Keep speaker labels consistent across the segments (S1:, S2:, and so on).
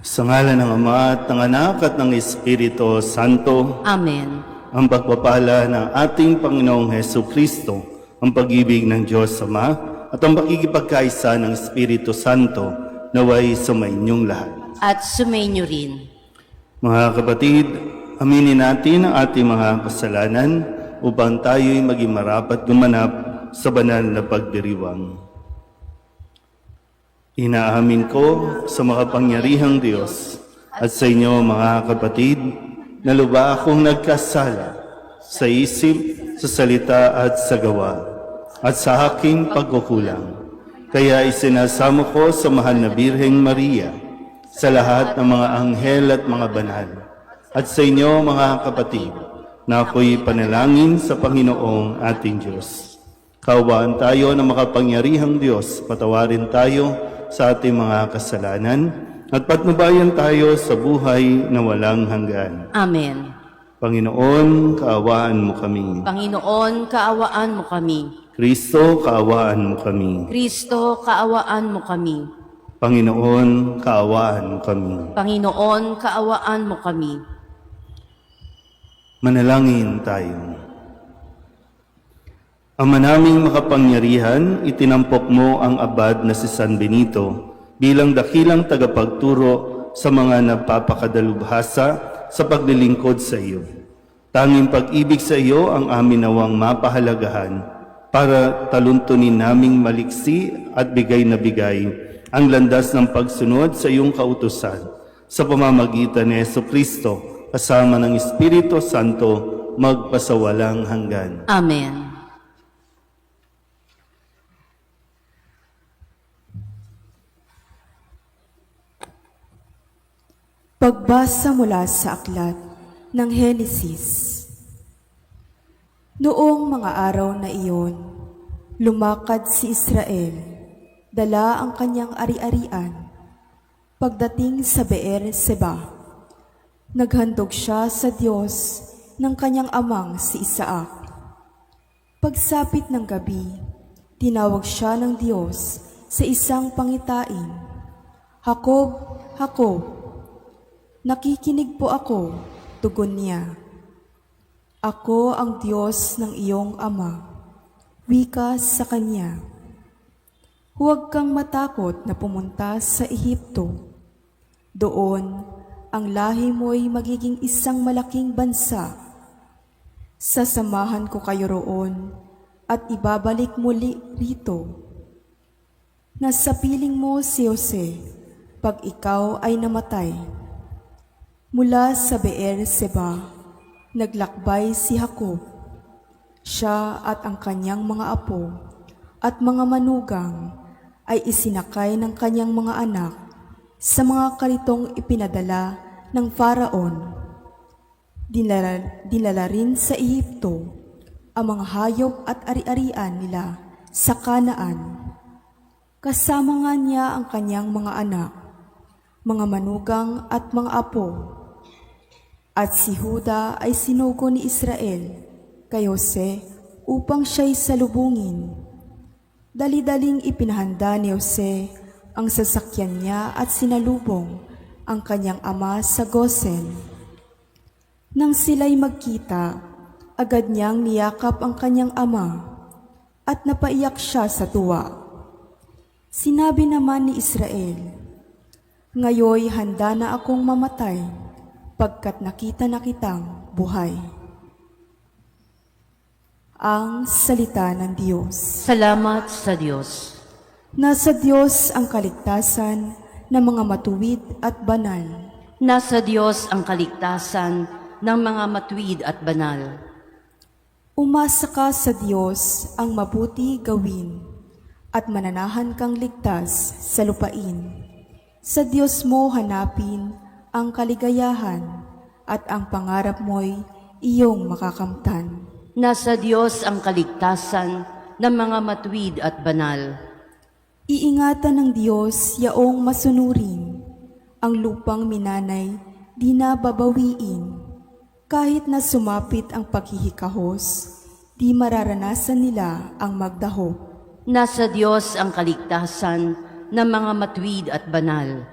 S1: Sa ngalan ng Ama at ng Anak at ng Espiritu Santo.
S2: Amen.
S1: Ang pagpapala ng ating Panginoong Hesu Kristo, ang pag-ibig ng Diyos Ama at ang pakikipagkaisa ng Espiritu Santo naway sumainyong lahat.
S2: At sumainyo rin.
S1: Mga kapatid, aminin natin ang ating mga kasalanan upang tayo'y maging marapat gumanap sa banal na pagdiriwang. Inaamin ko sa makapangyarihang Diyos at sa inyo mga kapatid na lubha akong nagkasala sa isip, sa salita at sa gawa at sa aking pagkukulang. Kaya isinasamo ko sa mahal na Birheng Maria, sa lahat ng mga anghel at mga banal, at sa inyo mga kapatid na ako'y panalangin sa Panginoong ating Diyos. Kaawaan tayo ng makapangyarihang Diyos, patawarin tayo sa ating mga kasalanan at patnubayan tayo sa buhay na walang hanggan.
S2: Amen.
S1: Panginoon, kaawaan mo kami.
S2: Panginoon, kaawaan mo kami.
S1: Kristo, kaawaan mo kami.
S2: Kristo, kaawaan mo kami.
S1: Panginoon, kaawaan mo kami.
S2: Panginoon, kaawaan mo kami.
S1: Manalangin tayo. Ama naming makapangyarihan, itinampok mo ang abad na si San Benito bilang dakilang tagapagturo sa mga nagpapakadalubhasa sa paglilingkod sa iyo. Tanging pag-ibig sa iyo ang amin nawang mapahalagahan para taluntunin naming maliksi at bigay na bigay ang landas ng pagsunod sa iyong kautusan sa pamamagitan ni Hesu Kristo kasama ng Espiritu Santo magpasawalang hanggan.
S2: Amen.
S3: Pagbasa mula sa aklat ng Henesis. Noong mga araw na iyon, lumakad si Israel, dala ang kanyang ari-arian. Pagdating sa Beer-seba, naghandog siya sa Diyos ng kanyang amang si Isaac. Pagsapit ng gabi, tinawag siya ng Diyos sa isang pangitain. Jacob, Jacob. Nakikinig po ako, tugon niya. Ako ang Diyos ng iyong ama. Wika sa kanya. Huwag kang matakot na pumunta sa Ehipto. Doon, ang lahi mo'y magiging isang malaking bansa. Sasamahan ko kayo roon at ibabalik muli rito. Nasa piling mo si Jose pag ikaw ay namatay. Mula sa Beer-seba, naglakbay si Jacob. Siya at ang kanyang mga apo at mga manugang ay isinakay ng kanyang mga anak sa mga karitong ipinadala ng Faraon. Dinala rin sa Ehipto ang mga hayop at ari-arian nila sa Kanaan. Kasama nga niya ang kanyang mga anak, mga manugang at mga apo. At si Juda ay sinugo ni Israel kay Jose upang siya'y salubungin. Dali-daling ipinahanda ni Jose ang sasakyan niya at sinalubong ang kanyang ama sa Gosen. Nang sila'y magkita, agad niyang niyakap ang kanyang ama at napaiyak siya sa tuwa. Sinabi naman ni Israel, "Ngayoy handa na akong mamatay, pagkat nakita na kitang buhay." Ang salita ng Diyos.
S2: Salamat sa Diyos.
S3: Nasa Diyos ang kaligtasan ng mga matuwid at banal.
S2: Nasa Diyos ang kaligtasan ng mga matuwid at banal.
S3: Umasa ka sa Diyos ang mabuti gawin at mananahan kang ligtas sa lupain. Sa Diyos mo hanapin ang kaligayahan at ang pangarap mo'y iyong makakamtan.
S2: Nasa Diyos ang kaligtasan ng mga matuwid at banal.
S3: Iingatan ng Diyos yaong masunurin, ang lupang minanay di na babawiin. Kahit na sumapit ang paghihikahos, di mararanasan nila ang magdahop.
S2: Nasa Diyos ang kaligtasan ng mga matuwid at banal.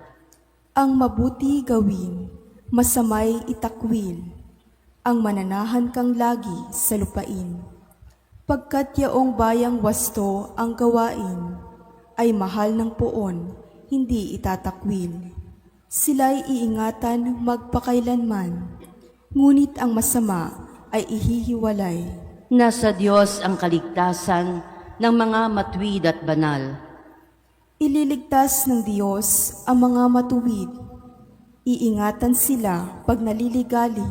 S3: Ang mabuti gawin, masamay itakwil, ang mananahan kang lagi sa lupain. Pagkat yaong bayang wasto ang gawain, ay mahal ng poon, hindi itatakwil. Sila'y iingatan magpakailanman, ngunit ang masama ay ihihiwalay.
S2: Nasa Diyos ang kaligtasan ng mga matuwid at banal.
S3: Ililigtas ng Diyos ang mga matuwid. Iingatan sila pag naliligali.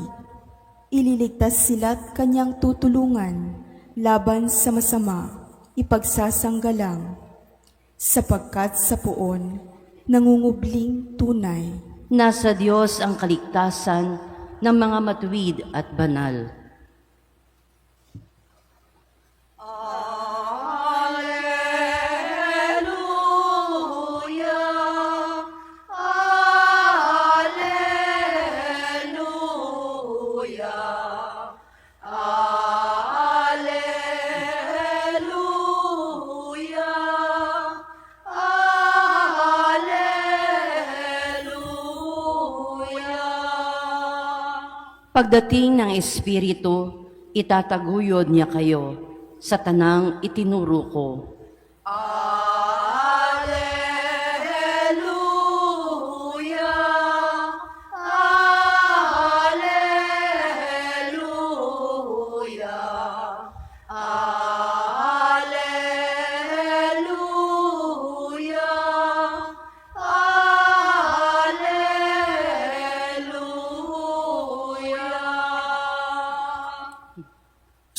S3: Ililigtas sila't kanyang tutulungan laban sa masama, ipagsasanggalang. Sapagkat sa poon, nangungubling tunay.
S2: Nasa Diyos ang kaligtasan ng mga matuwid at banal. Pagdating ng Espiritu, itataguyod niya kayo sa tanang itinuro ko.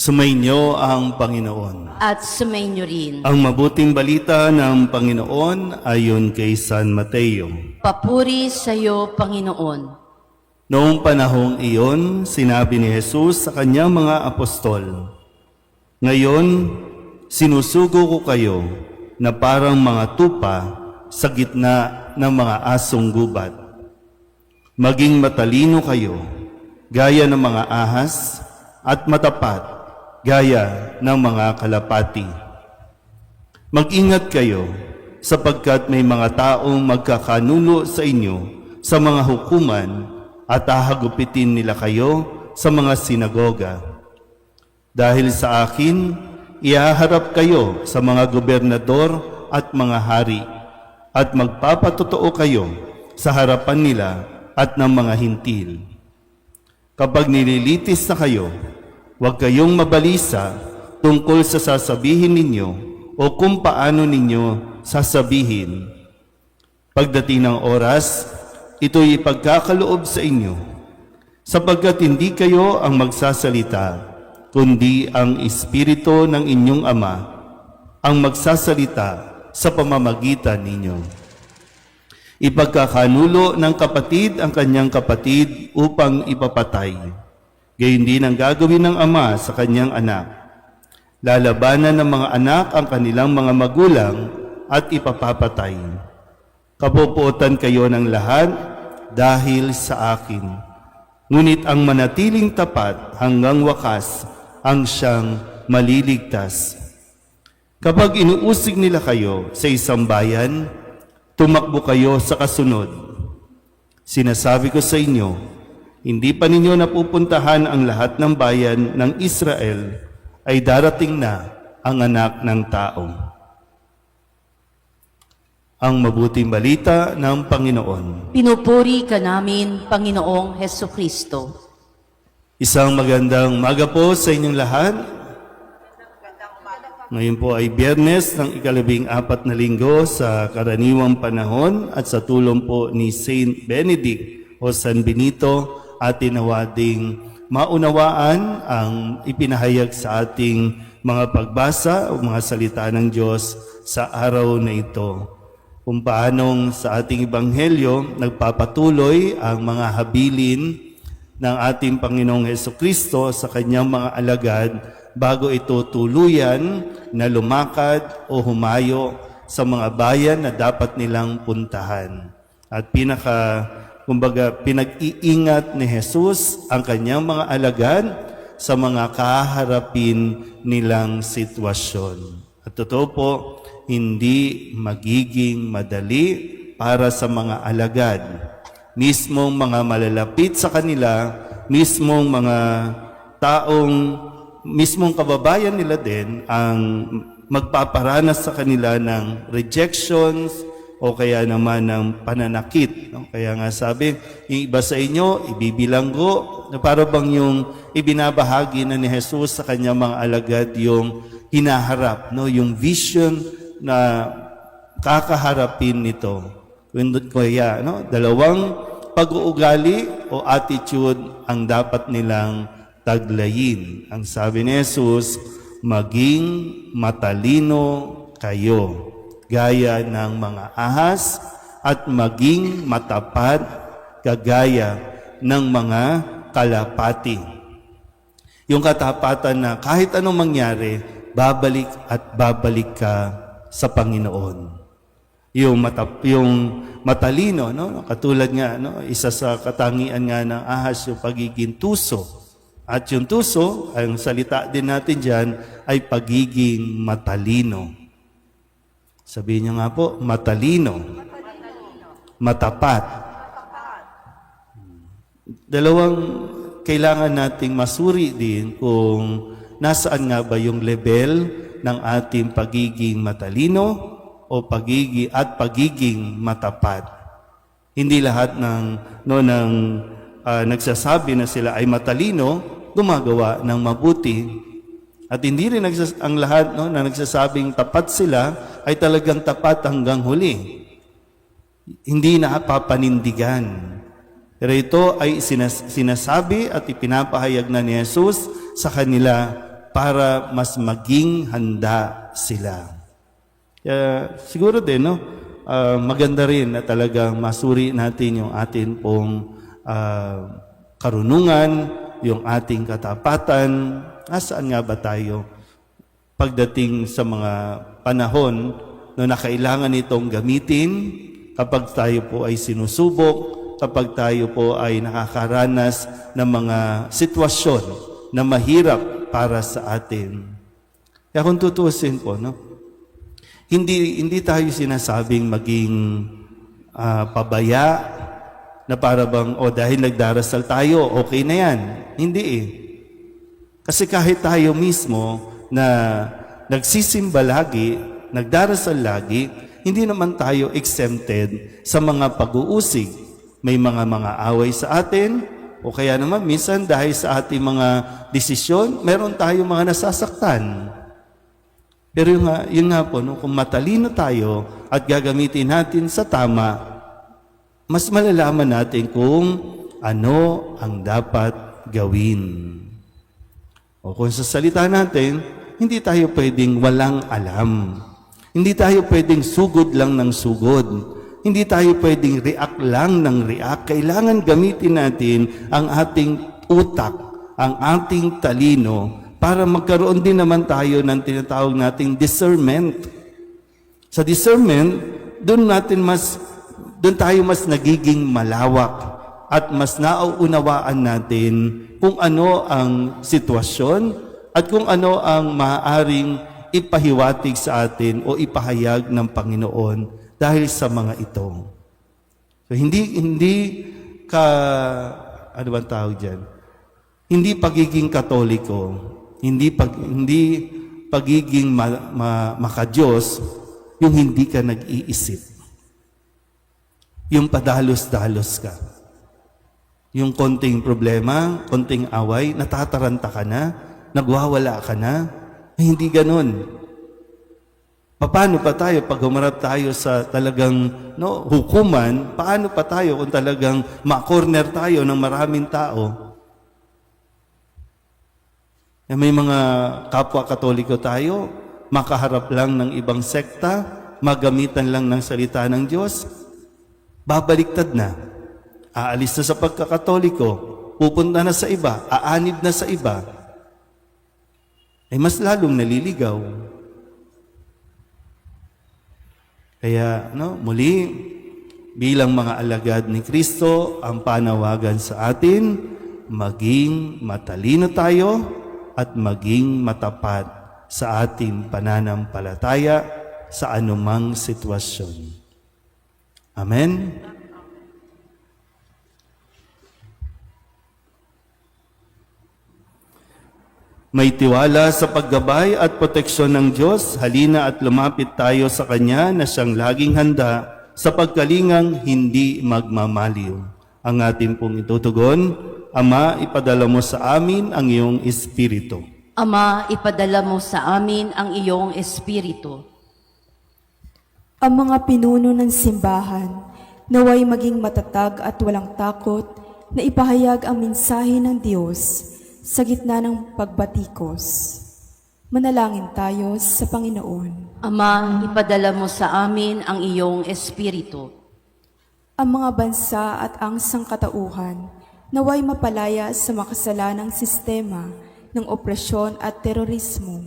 S1: Sumainyo ang Panginoon.
S2: At sumainyo rin.
S1: Ang mabuting balita ng Panginoon ayon kay San Mateo.
S2: Papuri sa iyo, Panginoon.
S1: Noong panahong iyon, sinabi ni Jesus sa kanyang mga apostol, "Ngayon, sinusugo ko kayo na parang mga tupa sa gitna ng mga asong gubat. Maging matalino kayo, gaya ng mga ahas, at matapat, gaya ng mga kalapati. Mag-ingat kayo, sapagkat may mga taong magkakanulo sa inyo sa mga hukuman at hahagupitin nila kayo sa mga sinagoga. Dahil sa akin, ihaharap kayo sa mga gobernador at mga hari, at magpapatotoo kayo sa harapan nila at ng mga hintil. Kapag nililitis na kayo, huwag kayong mabalisa tungkol sa sasabihin ninyo o kung paano ninyo sasabihin. Pagdating ng oras, ito'y ipagkakaloob sa inyo, sapagkat hindi kayo ang magsasalita, kundi ang Espiritu ng inyong Ama ang magsasalita sa pamamagitan ninyo. Ipagkakanulo ng kapatid ang kanyang kapatid upang ipapatay. Gayon din ang gagawin ng ama sa kanyang anak. Lalabanan ng mga anak ang kanilang mga magulang at ipapapatay. Kapupuotan kayo ng lahat dahil sa akin. Ngunit ang manatiling tapat hanggang wakas ang siyang maliligtas. Kapag inuusig nila kayo sa isang bayan, tumakbo kayo sa kasunod. Sinasabi ko sa inyo, hindi pa ninyo napupuntahan ang lahat ng bayan ng Israel, ay darating na ang anak ng tao. Ang mabuting balita ng Panginoon.
S2: Pinupuri ka namin, Panginoong Hesukristo.
S1: Isang magandang umaga po sa inyong lahat. Ngayon po ay Biyernes ng ika-14 na linggo sa karaniwang panahon at sa tulong po ni Saint Benedict o San Benito, atin nawating maunawaan ang ipinahayag sa ating mga pagbasa o mga salita ng Diyos sa araw na ito. Kung paanong sa ating Ebanghelyo nagpapatuloy ang mga habilin ng ating Panginoong Hesukristo sa kanyang mga alagad bago ito tuluyan na lumakad o humayo sa mga bayan na dapat nilang puntahan. At kumbaga pinag-iingat ni Jesus ang kanyang mga alagad sa mga kaharapin nilang sitwasyon. At totoo po, hindi magiging madali para sa mga alagad. Mismong mga malalapit sa kanila, mismong mga mismong kababayan nila din ang magpaparanas sa kanila ng rejections o kaya naman ng pananakit. No? Kaya nga sabi, yung iba sa inyo, ibibilanggo, na para bang yung ibinabahagi na ni Jesus sa kanyang mga alagad yung hinaharap, no? Yung vision na kakaharapin nito. Kaya, no? Dalawang pag-uugali o attitude ang dapat nilang taglayin. Ang sabi ni Jesus, maging matalino kayo, gaya ng mga ahas, at maging matapat, kagaya ng mga kalapati. Yung katapatan na kahit anong mangyari, babalik at babalik ka sa Panginoon. Yung matalino, no? Katulad nga, no? Isa sa katangian nga ng ahas yung pagiging tuso. At yung tuso, ang salita din natin dyan, ay pagiging matalino. Sabihin niyo nga po, matalino. Matapat. Dalawang kailangan nating masuri din kung nasaan nga ba yung level ng ating pagiging matalino o pagiging matapat. Hindi lahat ng nagsasabi na sila ay matalino, gumagawa ng mabuti. At hindi rin ang lahat na nagsasabing tapat sila ay talagang tapat hanggang huli. Hindi napapanindigan. Pero ito ay sinasabi at ipinapahayag na ni Jesus sa kanila para mas maging handa sila. Kaya siguro din, maganda rin na talagang masuri natin yung atin pong karunungan, yung ating katapatan. Nasaan nga ba tayo pagdating sa mga panahon na kailangan itong gamitin kapag tayo po ay sinusubok, kapag tayo po ay nakakaranas ng mga sitwasyon na mahirap para sa atin. Kaya kung tutusin po, hindi tayo sinasabing maging pabaya na para bang, dahil nagdarasal tayo, okay na yan. Hindi eh. Kasi kahit tayo mismo na nagsisimba lagi, nagdarasal lagi, hindi naman tayo exempted sa mga pag-uusig. May mga away sa atin, o kaya naman minsan dahil sa ating mga desisyon, meron tayo mga nasasaktan. Pero yun nga po, kung matalino tayo at gagamitin natin sa tama, mas malalaman natin kung ano ang dapat gawin. O kung sa salita natin, hindi tayo pwedeng walang alam. Hindi tayo pwedeng sugod lang ng sugod. Hindi tayo pwedeng react lang ng react. Kailangan gamitin natin ang ating utak, ang ating talino, para magkaroon din naman tayo ng tinatawag nating discernment. Sa discernment, doon tayo mas nagiging malawak at mas nauunawaan natin kung ano ang sitwasyon at kung ano ang maaaring ipahiwatig sa atin o ipahayag ng Panginoon dahil sa mga ito. So, hindi ano bang tawag dyan? Hindi pagiging Katoliko, hindi pagiging makadiyos, yung hindi ka nag-iisip. Yung padalos-dalos ka. Yung konting problema, konting away, natataranta ka na, nagwawala ka na, hindi ganun. Paano pa tayo pag humarap tayo sa talagang hukuman? Paano pa tayo kung talagang ma-corner tayo ng maraming tao? May mga kapwa Katoliko tayo, makaharap lang ng ibang sekta, magamitan lang ng salita ng Diyos, babaliktad na. Aalis na sa pagkakatoliko, pupunta na sa iba, aanib na sa iba. Ay mas lalong naliligaw. Kaya, muli, Bilang mga alagad ni Kristo, ang panawagan sa atin, maging matalino tayo at maging matapat sa ating pananampalataya sa anumang sitwasyon. Amen. May tiwala sa paggabay at proteksyon ng Diyos, halina at lumapit tayo sa Kanya na siyang laging handa sa pagkalingang hindi magmamaliw. Ang ating pong itutugon, Ama, ipadala mo sa amin ang iyong Espiritu.
S2: Ama, ipadala mo sa amin ang iyong Espiritu.
S3: Ang mga pinuno ng simbahan, naway maging matatag at walang takot na ipahayag ang mensahe ng Diyos sa gitna ng pagbatikos. Manalangin tayo sa Panginoon.
S2: Ama, ipadala mo sa amin ang iyong Espiritu.
S3: Ang mga bansa at ang sangkatauhan, naway mapalaya sa makasalanang sistema ng opresyon at terorismo.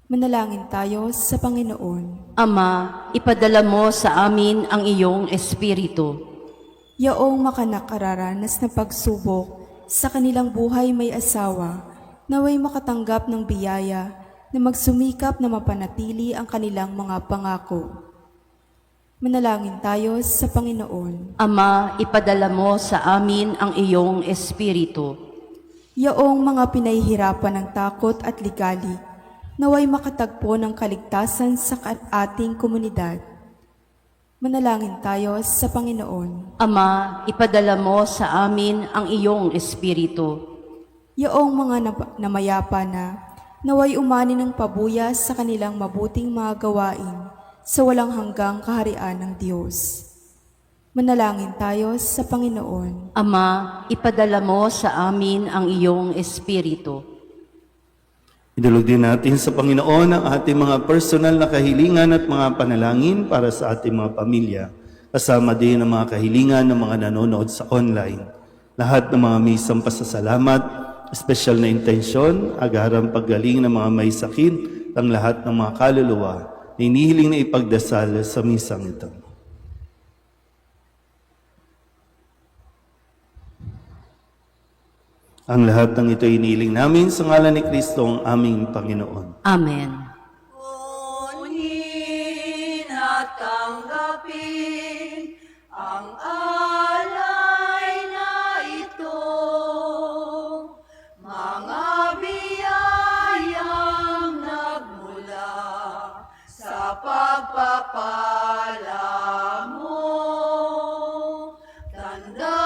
S3: Manalangin tayo sa Panginoon.
S2: Ama, ipadala mo sa amin ang iyong Espiritu.
S3: Yaong makanakararanas na pagsubok sa kanilang buhay may asawa, naway makatanggap ng biyaya na magsumikap na mapanatili ang kanilang mga pangako. Manalangin tayo sa Panginoon.
S2: Ama, ipadala mo sa amin ang iyong Espiritu.
S3: Yaong mga pinahihirapan ng takot at ligali, naway makatagpo ng kaligtasan sa ating komunidad. Manalangin tayo sa Panginoon.
S2: Ama, ipadala mo sa amin ang iyong Espiritu.
S3: Yaong mga namayapa na, naway umani ng pabuya sa kanilang mabuting mga gawain sa walang hanggang kaharian ng Diyos. Manalangin tayo sa Panginoon.
S2: Ama, ipadala mo sa amin ang iyong Espiritu.
S1: Idulog din natin sa Panginoon ang ating mga personal na kahilingan at mga panalangin para sa ating mga pamilya. Kasama din ang mga kahilingan ng mga nanonood sa online. Lahat ng mga misang pasasalamat, espesyal na intensyon, agarang paggaling ng mga may sakit, ang lahat ng mga kaluluwa na inihiling na ipagdasal sa misang ito. Ang lahat ng ito iniling namin sa ngalan ni Kristo ang aming Panginoon.
S2: Amen.
S4: Kunin at tanggapin ang alay na ito, mga biyayang nagmula sa pagpapala mo. Tanda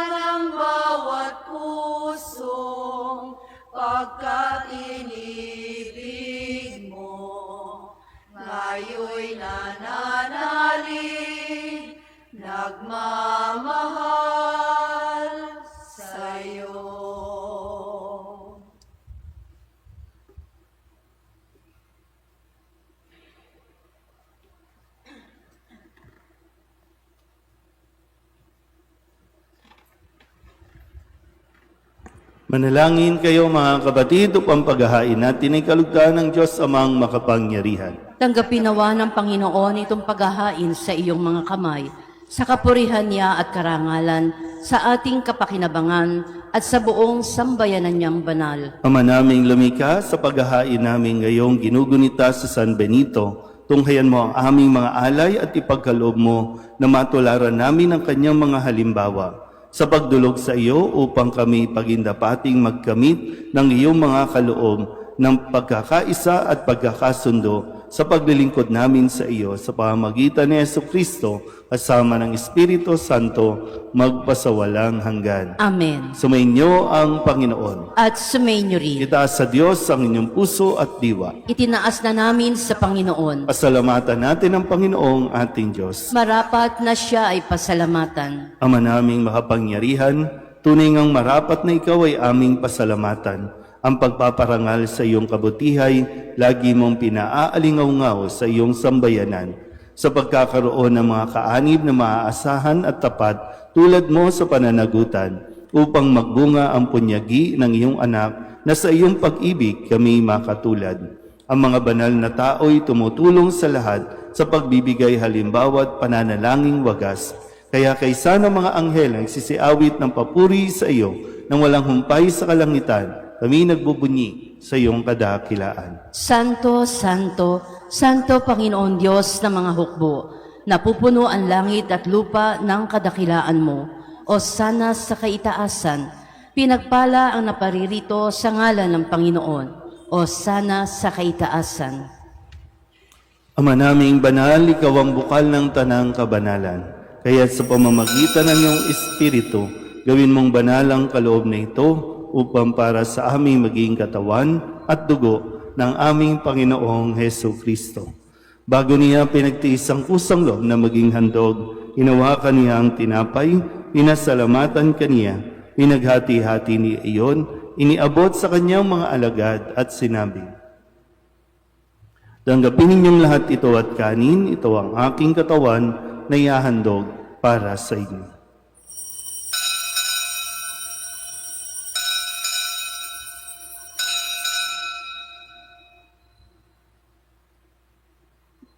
S4: ng bawat pusong pagkat inibig mo, ngayon'y nananalig, nagmamahal sa'yo.
S1: Manalangin kayo mga kapatid upang paghahain natin ay kalugdan ng Diyos amang makapangyarihan.
S2: Tanggapin nawa ng Panginoon itong paghahain sa iyong mga kamay, sa kapurihan niya at karangalan, sa ating kapakinabangan at sa buong sambayanan niyang banal.
S1: Ama naming lumika, sa paghahain namin ngayong ginugunita sa San Benito, tunghayan mo ang aming mga alay at ipagkaloob mo na matularan namin ang kanyang mga halimbawa sa pagdulog sa iyo upang kami pagindapating magkamit ng iyong mga kaloob ng pagkakaisa at pagkakasundo sa paglilingkod namin sa iyo sa pamamagitan ni Jesucristo kasama ng Espiritu Santo magpasawalang hanggan.
S2: Amen.
S1: Sumainyo ang Panginoon.
S2: At sumainyo rin.
S1: Itaas sa Diyos ang inyong puso at diwa.
S2: Itinaas na namin sa Panginoon.
S1: Pasalamatan natin ang Panginoong ating Diyos.
S2: Marapat na siya ay pasalamatan.
S1: Ama naming makapangyarihan, tunay ngang marapat na ikaw ay aming pasalamatan. Ang pagpaparangal sa iyong kabutihay, lagi mong pinaalingaw-ngaw sa iyong sambayanan. Sa pagkakaroon ng mga kaanib na maaasahan at tapat tulad mo sa pananagutan, upang magbunga ang punyagi ng iyong anak na sa iyong pag-ibig kami makatulad. Ang mga banal na tao'y tumutulong sa lahat sa pagbibigay halimbawa at pananalangin wagas. Kaya kaysa ng mga anghel ang sisiawit ng papuri sa iyo nang walang humpay sa kalangitan, kami nagbubunyi sa iyong kadakilaan.
S2: Santo, Santo, Santo Panginoon Diyos ng mga hukbo, napupuno ang langit at lupa ng kadakilaan mo. O sana sa kaitaasan, pinagpala ang naparirito sa ngalan ng Panginoon. O sana sa kaitaasan.
S1: Ama naming banal, ikaw ang bukal ng tanang kabanalan. Kaya sa pamamagitan ng iyong Espiritu, gawin mong banal ang kaloob na ito upang para sa aming maging katawan at dugo ng aming Panginoong Heso Kristo. Bago niya pinagtiis ang kusang loob na maging handog, hinawakan niya ang tinapay, pinasalamatan kaniya, pinaghati-hati niya iyon, iniabot sa kanyang mga alagad at sinabi, "Tanggapin ninyong lahat ito at kanin, ito ang aking katawan na ihahandog para sa inyo."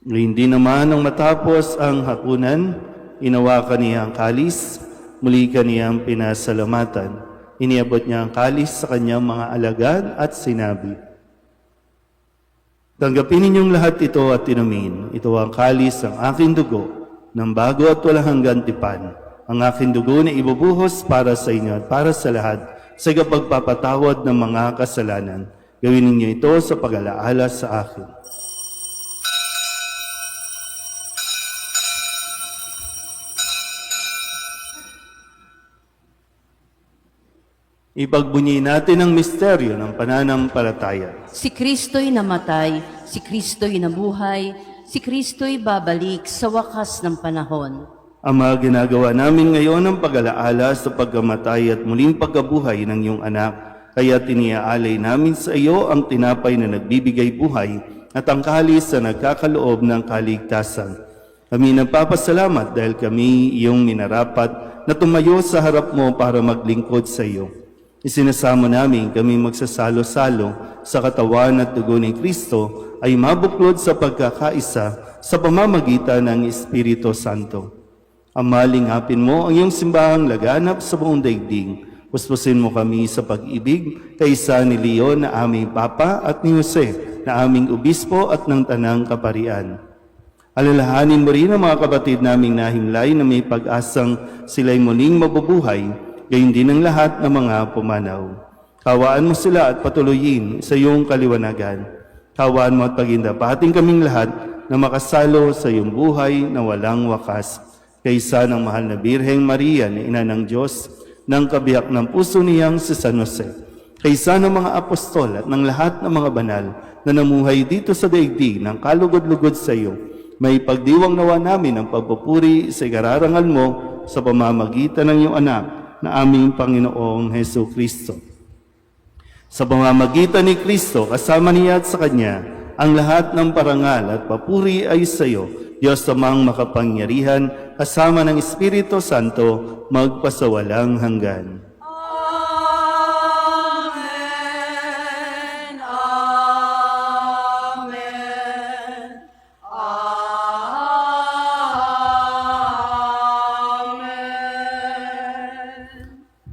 S1: Hindi naman nang matapos ang hapunan, inawakan niya ang kalis, muli kaniyang pinasalamatan. Iniabot niya ang kalis sa kanyang mga alagad at sinabi, "Tanggapin ninyong lahat ito at inumin. Ito ang kalis ng aking dugo, ng bago at walang hanggang tipan. Ang aking dugo na ibubuhos para sa inyo at para sa lahat sa pagpapatawad ng mga kasalanan. Gawin ninyo ito sa pag-alaala sa akin." Ipagbunyi natin ang misteryo ng pananampalataya.
S2: Si Kristo'y namatay, si Kristo'y nabuhay, si Kristo'y babalik sa wakas ng panahon.
S1: Ama, ginagawa namin ngayon ang pag-alaala sa pagkamatay at muling pagkabuhay ng iyong anak. Kaya tiniaalay namin sa iyo ang tinapay na nagbibigay buhay at ang kalis na nagkakaloob ng kaligtasan. Kami nagpapasalamat dahil kami iyong minarapat na tumayo sa harap mo para maglingkod sa iyo. Isinasamo namin kami magsasalo-salo sa katawan at dugo ni Kristo ay mabuklod sa pagkakaisa sa pamamagitan ng Espiritu Santo. Ama, lingapin mo ang iyong simbahang laganap sa buong daigdig. Puspusin mo kami sa pag-ibig kaysa ni Leon na aming Papa at ni Jose na aming Obispo at ng Tanang Kaparian. Alalahanin mo rin ang mga kapatid naming nahimlay na may pag-asang sila'y muling mabubuhay, gayon din ang lahat ng mga pumanaw. Kawaan mo sila at patuloyin sa iyong kaliwanagan. Kawaan mo at pagindapating kaming lahat na makasalo sa iyong buhay na walang wakas. Kaysa ng mahal na Birheng Maria na Ina ng Diyos, ng kabiyak ng puso niyang si San Jose. Kaysa ng mga apostol at ng lahat ng mga banal na namuhay dito sa daigdig ng kalugod-lugod sa iyo, may pagdiwang nawa namin ang pagpupuri sa ikararangal mo sa pamamagitan ng iyong anak na aming Panginoong Heso Kristo. Sa pamamagitan ni Kristo, kasama niya at sa Kanya, ang lahat ng parangal at papuri ay sa iyo, Diyos amang makapangyarihan, kasama ng Espiritu Santo, magpasawalang hanggan.
S4: Amen. Amen. Amen.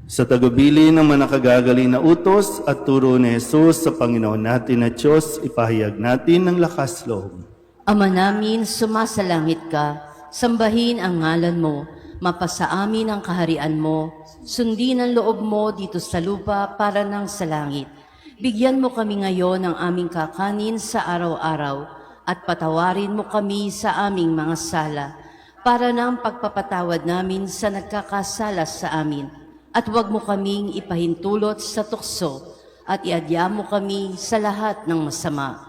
S1: Sa tagubilin ng manakagagaling na utos at turo ni Jesus sa Panginoon natin na Diyos, ipahayag natin ng lakas loob.
S2: Ama namin, sumasalangit ka, sambahin ang ngalan mo, mapasa amin ang kaharian mo, sundin ang loob mo dito sa lupa para nang sa langit. Bigyan mo kami ngayon ng aming kakanin sa araw-araw at patawarin mo kami sa aming mga sala para nang pagpapatawad namin sa nagkakasala sa amin. At huwag mo kaming ipahintulot sa tukso at iadya mo kami sa lahat ng masama.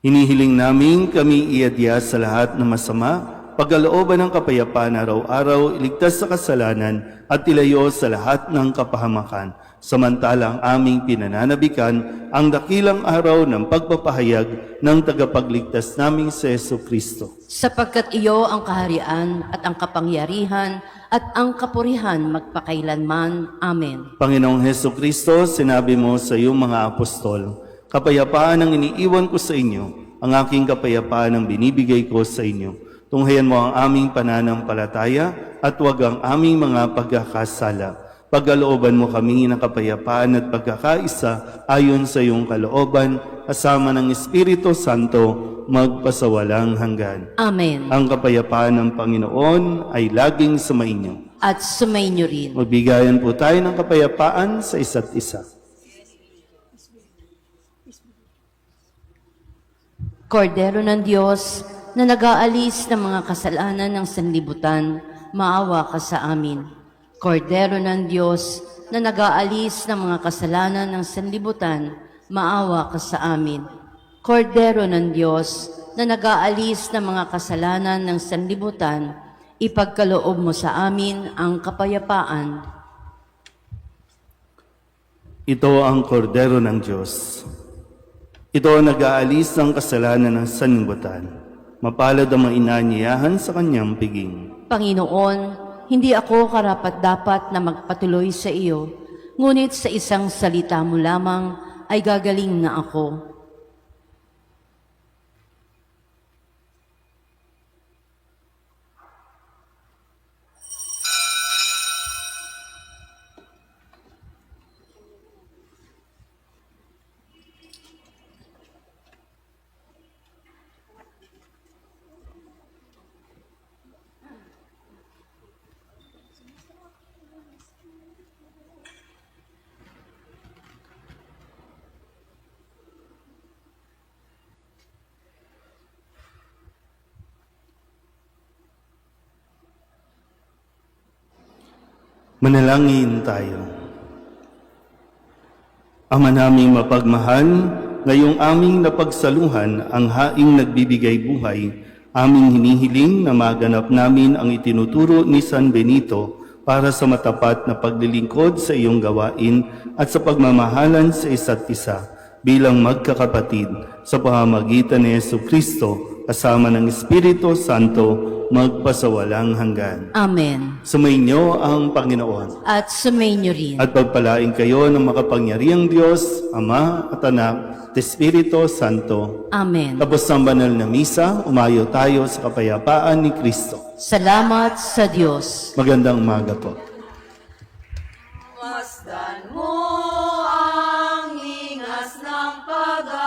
S1: Hinihiling namin kami iadya sa lahat ng masama, pagkalooban ng kapayapaan araw-araw, iligtas sa kasalanan at ilayo sa lahat ng kapahamakan. Samantalang aming pinananabikan ang dakilang araw ng pagpapahayag ng tagapagligtas naming si Jesu Kristo.
S2: Sapagkat iyo ang kaharian at ang kapangyarihan at ang kapurihan magpakailanman. Amen.
S1: Panginoong Heso Kristo, sinabi mo sa iyong mga apostol, Kapayapaan ang iniiwan ko sa inyo, ang aking kapayapaan ang binibigay ko sa inyo. Tunghayan mo ang aming pananampalataya at huwag ang aming mga pagkakasala. Pagkalooban mo kami ng kapayapaan at pagkakaisa ayon sa iyong kalooban, kasama ng Espiritu Santo, magpasawalang hanggan.
S2: Amen.
S1: Ang kapayapaan ng Panginoon ay laging sumainyo.
S2: At sumainyo rin.
S1: Magbigayan po tayo ng kapayapaan sa isa't isa.
S2: Kordero ng Diyos, na nag-aalis ng mga kasalanan ng sanlibutan, maawa ka sa amin. Kordero ng Diyos, na nag-aalis ng mga kasalanan ng sanlibutan, maawa ka sa amin. Kordero ng Diyos, na nag-aalis ng mga kasalanan ng sanlibutan, ipagkaloob mo sa amin ang kapayapaan.
S1: Ito ang kordero ng Diyos. Ito ang nag-aalis ng kasalanan ng sanlibutan. Mapalad ang mainanyayahan sa kanyang piging.
S2: Panginoon, hindi ako karapat-dapat na magpatuloy sa iyo, ngunit sa isang salita mo lamang ay gagaling na ako.
S1: Manalangin tayo. Ama naming mapagmahal, ngayong aming napagsaluhan ang haing nagbibigay buhay, aming hinihiling na maganap namin ang itinuturo ni San Benito para sa matapat na paglilingkod sa iyong gawain at sa pagmamahalan sa isa't isa bilang magkakapatid sa pamamagitan ni Jesucristo kasama ng Espiritu Santo magpasawalang hanggan.
S2: Amen.
S1: Sumainyo ang Panginoon.
S2: At sumainyo rin.
S1: At pagpalain kayo ng makapangyarihang Diyos, Ama at Anak, at Espiritu Santo.
S2: Amen.
S1: Tapos ng banal na misa, umayo tayo sa kapayapaan ni Kristo.
S2: Salamat sa Diyos.
S1: Magandang umaga po.
S4: Masdan mo ang hingas ng pag